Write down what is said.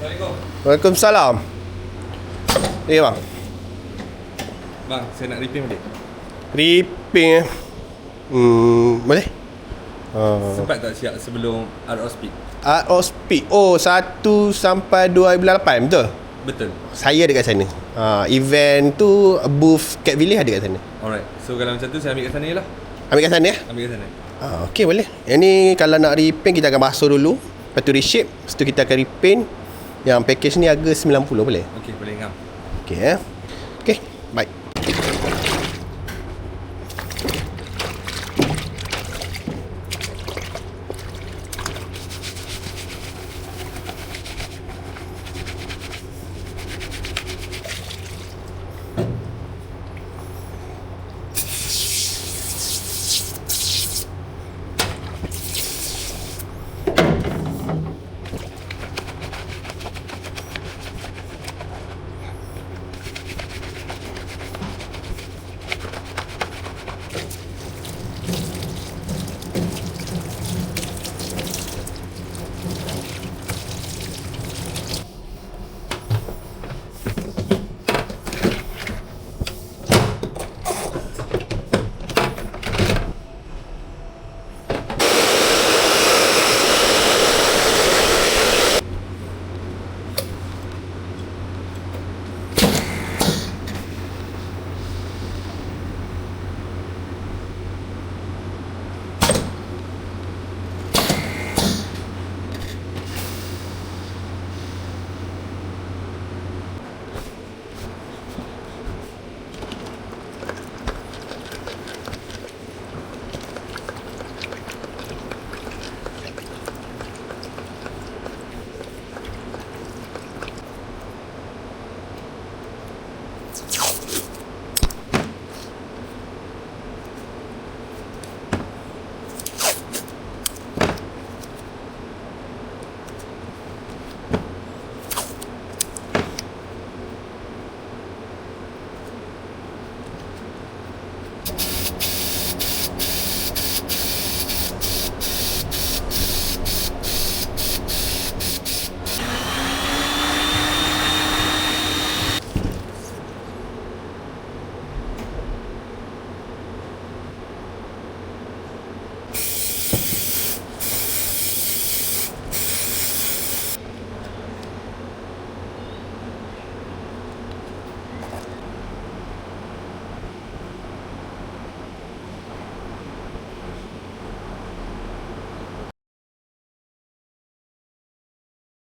Assalamualaikum. Waalaikumsalam. Bang. Bang, saya nak repair balik. Repair. Boleh? Sempat tak siap sebelum Art of Speed? Art of Speed. Oh, 1 sampai 2 bulan 8, betul? Betul. Saya dekat sana. Event tu booth Cat Village ada kat sana. Alright. So kalau macam tu saya ambil kat sana je lah. Ambil kat sana ya? Ambil kat sana. Okey, boleh. Yang ni kalau nak repaint kita akan basuh dulu. Lepas tu reshape. Lepas tu kita akan repaint. Yang package ni harga 90, boleh? Okey, boleh ngam. Okey Okey, baik.